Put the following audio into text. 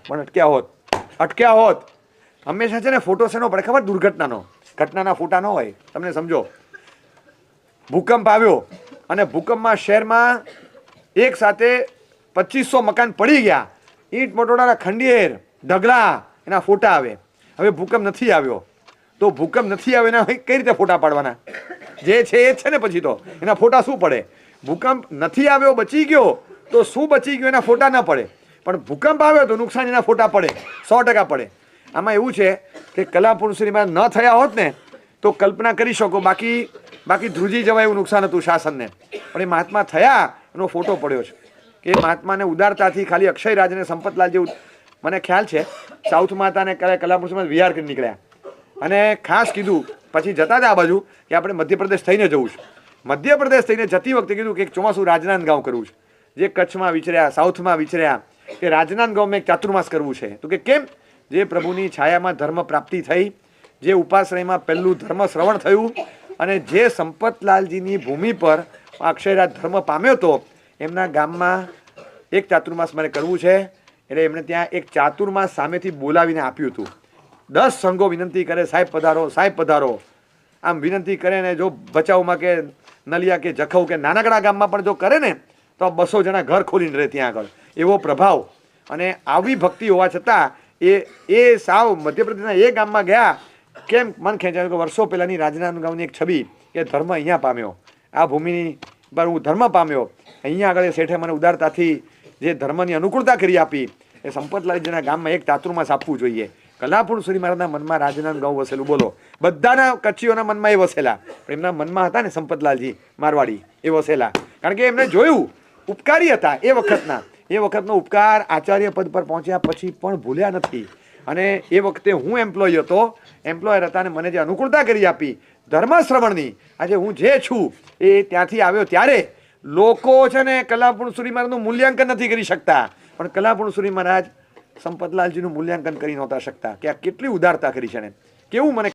પણ અટક્યા હોત હંમેશા છે ને ફોટો શેનો પડે ખબર? દુર્ઘટનાનો. ઘટનાના ફોટા ન હોય. તમને સમજો, ભૂકંપ આવ્યો અને ભૂકંપમાં શહેરમાં એક સાથે 2500 મકાન પડી ગયા, ઈંટ મોટોડાના ખંડિયેર ઢગલા, એના ફોટા આવે. હવે ભૂકંપ નથી આવ્યો તો ભૂકંપ નથી આવ્યો એના કઈ રીતે ફોટા પાડવાના? જે છે એ છે ને, પછી તો એના ફોટા શું પડે? ભૂકંપ નથી આવ્યો, બચી ગયો તો શું બચી ગયો એના ફોટા ન પડે, પણ ભૂકંપ આવ્યો તો નુકસાન એના ફોટા પડે, 100% પડે. આમાં એવું છે કે કલાપુરુષ શ્રીમાં ન થયા હોત ને તો કલ્પના કરી શકો, બાકી ધ્રુજી જવાય એવું નુકસાન હતું શાસનને. પણ એ મહાત્મા થયા એનો ફોટો પડ્યો છે કે એ મહાત્માને ઉદારતાથી ખાલી અક્ષયરાજને સંપતલાલ જેવું, મને ખ્યાલ છે સાઉથમાં હતા ને કલાપુરુષમાં વિહાર કરી નીકળ્યા અને ખાસ કીધું પછી જતા હતા આ બાજુ કે આપણે મધ્યપ્રદેશ થઈને જવું છે. મધ્યપ્રદેશ થઈને જતી વખતે કીધું કે એક ચોમાસું રાજનાંદગાંવ કરવું છે. જે કચ્છમાં વિચર્યા, સાઉથમાં વિચર્યા, કે રાજનાંદગાંવમાં એક ચાતુર્માસ કરવું છે. તો કે કેમ? જે પ્રભુની છાયામાં ધર્મ પ્રાપ્તિ થઈ, જે ઉપાશ્રયમાં પહેલું ધર્મ શ્રવણ થયું અને જે સંપતલાલજીની ભૂમિ પર અક્ષયરાજ ધર્મ પામ્યો હતો, એમના ગામમાં એક ચાતુર્માસ મારે કરવું છે. એટલે એમણે ત્યાં એક ચાતુર્માસ સામેથી બોલાવીને આપ્યું હતું. 10 સંઘો વિનંતી કરે, સાહેબ પધારો, સાહેબ પધારો, આમ વિનંતી કરે ને જો ભચાઉમાં કે નલિયા કે જખૌ કે નાનકડા ગામમાં પણ જો કરે ને તો 200 જણા ઘર ખોલીને રહે ત્યાં આગળ. એવો પ્રભાવ અને આવી ભક્તિ હોવા છતાં એ સાવ મધ્યપ્રદેશના એ ગામમાં ગયા. કેમ મન ખેંચાયું કે વર્ષો પહેલાંની રાજનાંદગાંવની એક છબી કે ધર્મ અહીંયા પામ્યો, આ ભૂમિની પર હું ધર્મ પામ્યો, અહીંયા આગળ શેઠે મને ઉદારતાથી જે ધર્મની અનુકૂળતા કરી આપી, એ સંપતલાલજીના ગામમાં એક ચાતુર્માસ આપવું જોઈએ. કલાપુરુષ શ્રી મહારાજના મનમાં રાજનાંદગાંવ વસેલું. બોલો, બધાના કચ્છીઓના મનમાં એ વસેલા, પણ એમના મનમાં હતા ને સંપતલાલજી મારવાડી, એ વસેલા. કારણ કે એમને જોયું ઉપકારી હતા એ વખતનો ઉપકાર આચાર્ય પદ પર પહોંચ્યા પછી પણ ભૂલ્યા નથી. અને એ વખતે હું એમ્પ્લોયર હતા અને મને જે અનુકૂળતા કરી આપી ધર્મ શ્રવણની, આજે હું જે છું એ ત્યાંથી આવ્યો. ત્યારે લોકો છે ને કલાપુરુષ શ્રી મહારાજનું મૂલ્યાંકન નથી કરી શકતા, પણ કલાપુરુષ શ્રી મહારાજ સંપતલાલજીનું મૂલ્યાંકન કરી નહોતા શકતા કે આ કેટલી ઉદારતા કરી છે ને. કેવું મને